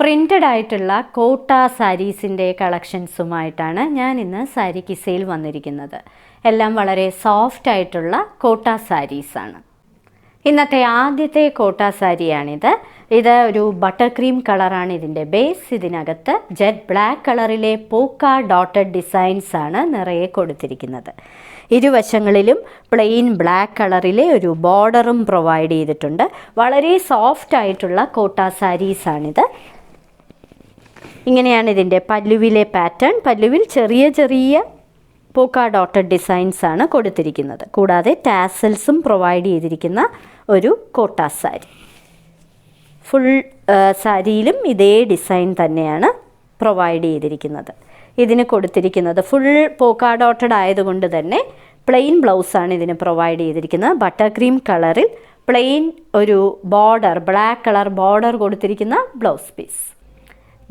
Printed ആയിട്ടുള്ള കോട്ട സാരീസിൻ്റെ കളക്ഷൻസുമായിട്ടാണ് ഞാൻ ഇന്ന് സാരി കിസയിൽ വന്നിരിക്കുന്നത്. എല്ലാം വളരെ സോഫ്റ്റ് ആയിട്ടുള്ള കോട്ട സാരീസാണ്. ഇന്നത്തെ ആദ്യത്തെ കോട്ട സാരിയാണിത്. ഇത് ഒരു ബട്ടർ ക്രീം കളറാണ് ഇതിൻ്റെ ബേസ്. ഇതിനകത്ത് ജെറ്റ് ബ്ലാക്ക് കളറിലെ പോക്ക ഡോട്ടഡ് ഡിസൈൻസ് ആണ് നിറയെ കൊടുത്തിരിക്കുന്നത്. ഇരുവശങ്ങളിലും പ്ലെയിൻ ബ്ലാക്ക് കളറിലെ ഒരു ബോർഡറും പ്രൊവൈഡ് ചെയ്തിട്ടുണ്ട്. വളരെ സോഫ്റ്റ് ആയിട്ടുള്ള കോട്ട സാരീസാണിത്. ഇങ്ങനെയാണ് ഇതിൻ്റെ പല്ലുവിലെ പാറ്റേൺ. പല്ലുവിൽ ചെറിയ ചെറിയ പോക്ക ഡോട്ടഡ് ഡിസൈൻസ് ആണ് കൊടുത്തിരിക്കുന്നത്. കൂടാതെ ടാസൽസും പ്രൊവൈഡ് ചെയ്തിരിക്കുന്ന ഒരു കോട്ട സാരി. ഫുൾ സാരിയിലും ഇതേ ഡിസൈൻ തന്നെയാണ് പ്രൊവൈഡ് ചെയ്തിരിക്കുന്നത്. ഇതിന് കൊടുത്തിരിക്കുന്നത് ഫുൾ പോക്ക ഡോട്ടഡ് ആയതുകൊണ്ട് തന്നെ പ്ലെയിൻ ബ്ലൗസാണ് ഇതിന് പ്രൊവൈഡ് ചെയ്തിരിക്കുന്നത്. ബട്ടർ ക്രീം കളറിൽ പ്ലെയിൻ ഒരു ബോർഡർ, ബ്ലാക്ക് കളർ ബോർഡർ കൊടുത്തിരിക്കുന്ന ബ്ലൗസ് പീസ്.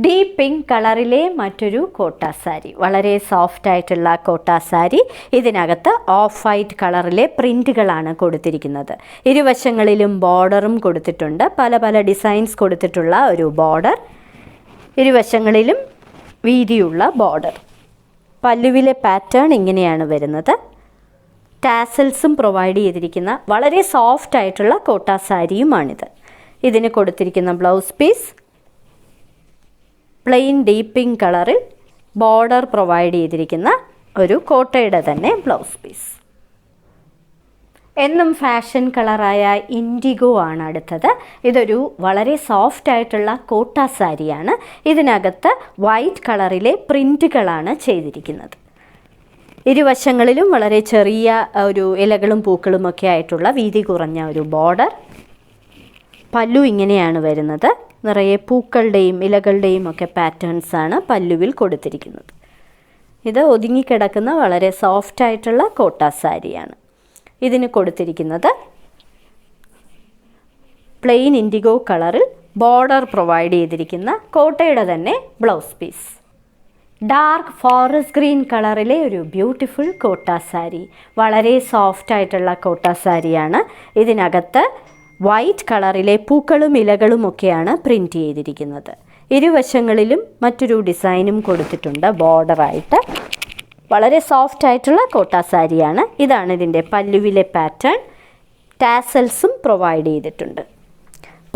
ഡീപ്പ് പിങ്ക് കളറിലെ മറ്റൊരു കോട്ട സാരി. വളരെ സോഫ്റ്റ് ആയിട്ടുള്ള കോട്ട സാരി. ഇതിനകത്ത് ഓഫ് വൈറ്റ് കളറിലെ പ്രിൻറ്റുകളാണ് കൊടുത്തിരിക്കുന്നത്. ഇരുവശങ്ങളിലും ബോർഡറും കൊടുത്തിട്ടുണ്ട്. പല പല ഡിസൈൻസ് കൊടുത്തിട്ടുള്ള ഒരു ബോർഡർ. ഇരുവശങ്ങളിലും വീതിയുള്ള ബോർഡർ. പല്ലുവിലെ പാറ്റേൺ ഇങ്ങനെയാണ് വരുന്നത്. ടാസൽസും പ്രൊവൈഡ് ചെയ്തിരിക്കുന്ന വളരെ സോഫ്റ്റ് ആയിട്ടുള്ള കോട്ട സാരിയുമാണിത്. ഇതിന് കൊടുത്തിരിക്കുന്ന blouse piece plain deep pink കളറിൽ ബോർഡർ പ്രൊവൈഡ് ചെയ്തിരിക്കുന്ന ഒരു കോട്ടയുടെ തന്നെ ബ്ലൗസ് പീസ്. എന്നും ഫാഷൻ കളറായ ഇൻഡിഗോ ആണ് അടുത്തത്. ഇതൊരു വളരെ സോഫ്റ്റ് ആയിട്ടുള്ള കോട്ട സാരിയാണ്. ഇതിനകത്ത് വൈറ്റ് കളറിലെ പ്രിൻറ്റുകളാണ് ചെയ്തിരിക്കുന്നത്. ഇരുവശങ്ങളിലും വളരെ ചെറിയ ഒരു ഇലകളും പൂക്കളുമൊക്കെ ആയിട്ടുള്ള വീതി കുറഞ്ഞ ഒരു ബോർഡർ. പല്ലു ഇങ്ങനെയാണ് വരുന്നത്. നിറയെ പൂക്കളുടെയും ഇലകളുടെയും ഒക്കെ പാറ്റേൺസാണ് പല്ലുവിൽ കൊടുത്തിരിക്കുന്നത്. ഇത് ഒതുങ്ങിക്കിടക്കുന്ന വളരെ സോഫ്റ്റ് ആയിട്ടുള്ള കോട്ട സാരിയാണ്. ഇതിന് കൊടുത്തിരിക്കുന്നത് പ്ലെയിൻ ഇൻഡിഗോ കളറിൽ ബോർഡർ പ്രൊവൈഡ് ചെയ്തിരിക്കുന്ന കോട്ടയുടെ തന്നെ blouse piece. Dark forest green കളറിലെ ഒരു ബ്യൂട്ടിഫുൾ കോട്ട സാരി. വളരെ സോഫ്റ്റ് ആയിട്ടുള്ള കോട്ട സാരിയാണ്. ഇതിനകത്ത് വൈറ്റ് കളറിലെ പൂക്കളും ഇലകളും ഒക്കെയാണ് പ്രിൻ്റ് ചെയ്തിരിക്കുന്നത്. ഇരുവശങ്ങളിലും മറ്റൊരു ഡിസൈനും കൊടുത്തിട്ടുണ്ട് ബോർഡറായിട്ട്. വളരെ സോഫ്റ്റ് ആയിട്ടുള്ള കോട്ട സാരിയാണ്. ഇതാണ് ഇതിൻ്റെ പല്ലുവിലെ പാറ്റേൺ. ടാസൽസും പ്രൊവൈഡ് ചെയ്തിട്ടുണ്ട്.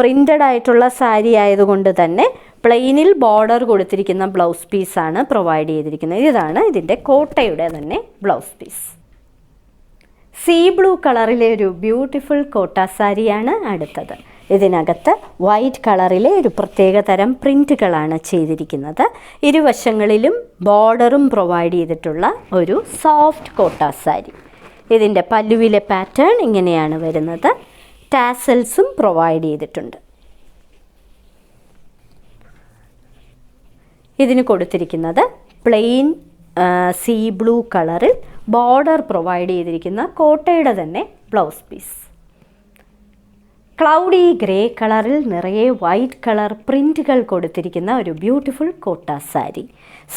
പ്രിൻ്റഡ് ആയിട്ടുള്ള സാരി ആയതുകൊണ്ട് തന്നെ പ്ലെയിനിൽ ബോർഡർ കൊടുത്തിരിക്കുന്ന ബ്ലൗസ് പീസാണ് പ്രൊവൈഡ് ചെയ്തിരിക്കുന്നത്. ഇതാണ് ഇതിൻ്റെ കോട്ടയുടെ തന്നെ ബ്ലൗസ് പീസ്. സീ ബ്ലൂ കളറിലെ ഒരു ബ്യൂട്ടിഫുൾ കോട്ട സാരിയാണ് അടുത്തത്. ഇതിനകത്ത് വൈറ്റ് കളറിലെ ഒരു പ്രത്യേക തരം പ്രിൻറ്റുകളാണ് ചെയ്തിരിക്കുന്നത്. ഇരുവശങ്ങളിലും ബോർഡറും പ്രൊവൈഡ് ചെയ്തിട്ടുള്ള ഒരു സോഫ്റ്റ് കോട്ട സാരി. ഇതിൻ്റെ പല്ലുവിലെ പാറ്റേൺ ഇങ്ങനെയാണ് വരുന്നത്. ടാസൽസും പ്രൊവൈഡ് ചെയ്തിട്ടുണ്ട്. ഇതിന് കൊടുത്തിരിക്കുന്നത് പ്ലെയിൻ സീ ബ്ലൂ കളറിൽ ബോർഡർ പ്രൊവൈഡ് ചെയ്തിരിക്കുന്ന കോട്ടയുടെ തന്നെ ബ്ലൗസ് പീസ്. ക്ലൗഡി ഗ്രേ കളറിൽ നിറയെ വൈറ്റ് കളർ പ്രിൻറ്റുകൾ കൊടുത്തിരിക്കുന്ന ഒരു ബ്യൂട്ടിഫുൾ കോട്ട സാരി.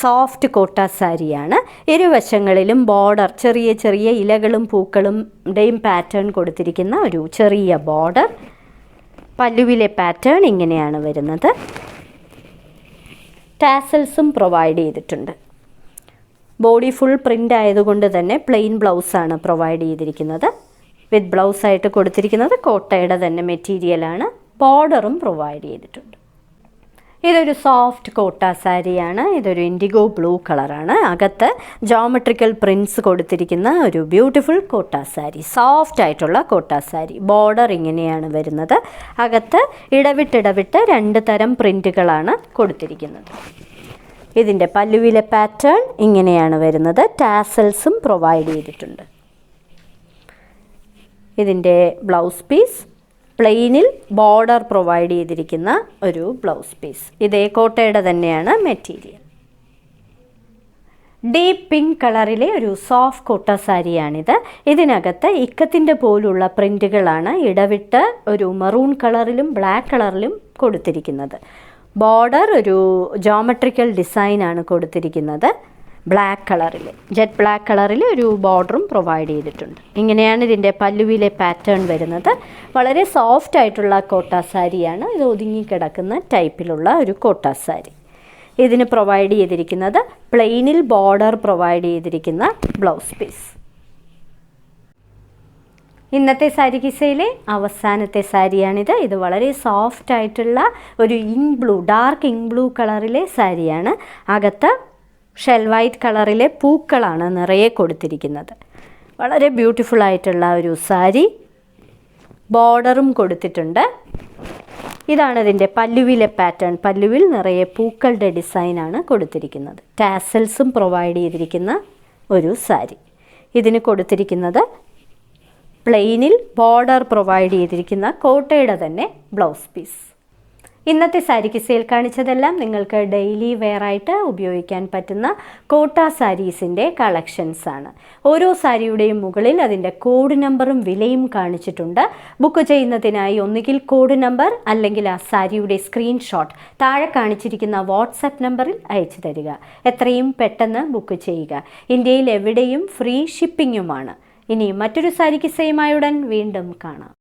സോഫ്റ്റ് കോട്ട സാരിയാണ്. ഇരുവശങ്ങളിലും ബോർഡർ, ചെറിയ ചെറിയ ഇലകളും പൂക്കളുടെയും പാറ്റേൺ കൊടുത്തിരിക്കുന്ന ഒരു ചെറിയ ബോർഡർ. പല്ലുവിലെ പാറ്റേൺ ഇങ്ങനെയാണ് വരുന്നത്. ടാസൽസും പ്രൊവൈഡ് ചെയ്തിട്ടുണ്ട്. ബോഡി ഫുൾ പ്രിൻ്റ് ആയതുകൊണ്ട് തന്നെ പ്ലെയിൻ ബ്ലൗസാണ് പ്രൊവൈഡ് ചെയ്തിരിക്കുന്നത്. വിത്ത് ബ്ലൗസായിട്ട് കൊടുത്തിരിക്കുന്നത് കോട്ടയുടെ തന്നെ മെറ്റീരിയലാണ്. ബോർഡറും പ്രൊവൈഡ് ചെയ്തിട്ടുണ്ട്. ഇതൊരു സോഫ്റ്റ് കോട്ട സാരിയാണ്. ഇതൊരു ഇൻഡിഗോ ബ്ലൂ കളറാണ്. അകത്ത് ജോമെട്രിക്കൽ പ്രിൻറ്റ്സ് കൊടുത്തിരിക്കുന്ന ഒരു ബ്യൂട്ടിഫുൾ കോട്ട സാരി. സോഫ്റ്റ് ആയിട്ടുള്ള കോട്ട സാരി. ബോർഡർ ഇങ്ങനെയാണ് വരുന്നത്. അകത്ത് ഇടവിട്ടിടവിട്ട് 2 തരം പ്രിൻറ്റുകളാണ് കൊടുത്തിരിക്കുന്നത്. ഇതിൻ്റെ പല്ലുവിലെ പാറ്റേൺ ഇങ്ങനെയാണ് വരുന്നത്. ടാസൽസും പ്രൊവൈഡ് ചെയ്തിട്ടുണ്ട്. ഇതിൻ്റെ ബ്ലൗസ് പീസ് പ്ലെയിനിൽ ബോർഡർ പ്രൊവൈഡ് ചെയ്തിരിക്കുന്ന ഒരു ബ്ലൗസ് പീസ്. ഇതേ കോട്ടയുടെ തന്നെയാണ് മെറ്റീരിയൽ. ഡീപ്പ് പിങ്ക് കളറിലെ ഒരു സോഫ്റ്റ് കോട്ട സാരിയാണിത്. ഇതിനകത്ത് ഇക്കത്തിൻ്റെ പോലുള്ള പ്രിൻറ്റുകളാണ് ഇടവിട്ട് ഒരു മറൂൺ കളറിലും ബ്ലാക്ക് കളറിലും കൊടുത്തിരിക്കുന്നത്. ബോർഡർ ഒരു ജോമെട്രിക്കൽ ഡിസൈനാണ് കൊടുത്തിരിക്കുന്നത്. ബ്ലാക്ക് കളറിൽ, ജെറ്റ് ബ്ലാക്ക് കളറിൽ ഒരു ബോർഡറും പ്രൊവൈഡ് ചെയ്തിട്ടുണ്ട്. ഇങ്ങനെയാണ് ഇതിൻ്റെ പല്ലുവിലെ പാറ്റേൺ വരുന്നത്. വളരെ സോഫ്റ്റ് ആയിട്ടുള്ള കോട്ട സാരിയാണ്. ഇത് ഒതുങ്ങിക്കിടക്കുന്ന ടൈപ്പിലുള്ള ഒരു കോട്ട സാരി. ഇതിന് പ്രൊവൈഡ് ചെയ്തിരിക്കുന്നത് പ്ലെയിനിൽ ബോർഡർ പ്രൊവൈഡ് ചെയ്തിരിക്കുന്ന ബ്ലൗസ് പീസ്. ഇന്നത്തെ സാരി കിസയിലെ അവസാനത്തെ സാരിയാണിത്. ഇത് വളരെ സോഫ്റ്റ് ആയിട്ടുള്ള ഒരു ink blue, dark ink blue കളറിലെ സാരിയാണ്. അകത്ത് ഷെൽ വൈറ്റ് കളറിലെ പൂക്കളാണ് നിറയെ കൊടുത്തിരിക്കുന്നത്. വളരെ ബ്യൂട്ടിഫുൾ ആയിട്ടുള്ള ഒരു സാരി. ബോർഡറും കൊടുത്തിട്ടുണ്ട്. ഇതാണ് ഇതിൻ്റെ പല്ലുവിലെ പാറ്റേൺ. പല്ലുവിൽ നിറയെ പൂക്കളുടെ ഡിസൈനാണ് കൊടുത്തിരിക്കുന്നത്. ടാസൽസും പ്രൊവൈഡ് ചെയ്തിരിക്കുന്ന ഒരു സാരി. ഇതിന് കൊടുത്തിരിക്കുന്നത് പ്ലെയിനിൽ ബോർഡർ പ്രൊവൈഡ് ചെയ്തിരിക്കുന്ന കോട്ടയുടെ തന്നെ ബ്ലൗസ് പീസ്. ഇന്നത്തെ സാരി കിസയിൽ കാണിച്ചതെല്ലാം നിങ്ങൾക്ക് ഡെയിലി വെയറായിട്ട് ഉപയോഗിക്കാൻ പറ്റുന്ന കോട്ട സാരീസിൻ്റെ കളക്ഷൻസ് ആണ്. ഓരോ സാരിയുടെയും മുകളിൽ അതിൻ്റെ കോഡ് നമ്പറും വിലയും കാണിച്ചിട്ടുണ്ട്. ബുക്ക് ചെയ്യുന്നതിനായി ഒന്നുകിൽ കോഡ് നമ്പർ അല്ലെങ്കിൽ ആ സാരിയുടെ സ്ക്രീൻഷോട്ട് താഴെ കാണിച്ചിരിക്കുന്ന വാട്സപ്പ് നമ്പറിൽ അയച്ചു തരിക. എത്രയും പെട്ടെന്ന് ബുക്ക് ചെയ്യുക. ഇന്ത്യയിൽ എവിടെയും ഫ്രീ ഷിപ്പിങ്ങുമാണ്. ഇനി മറ്റൊരു സാരി കിസയുമായി ഉടൻ വീണ്ടും കാണാം.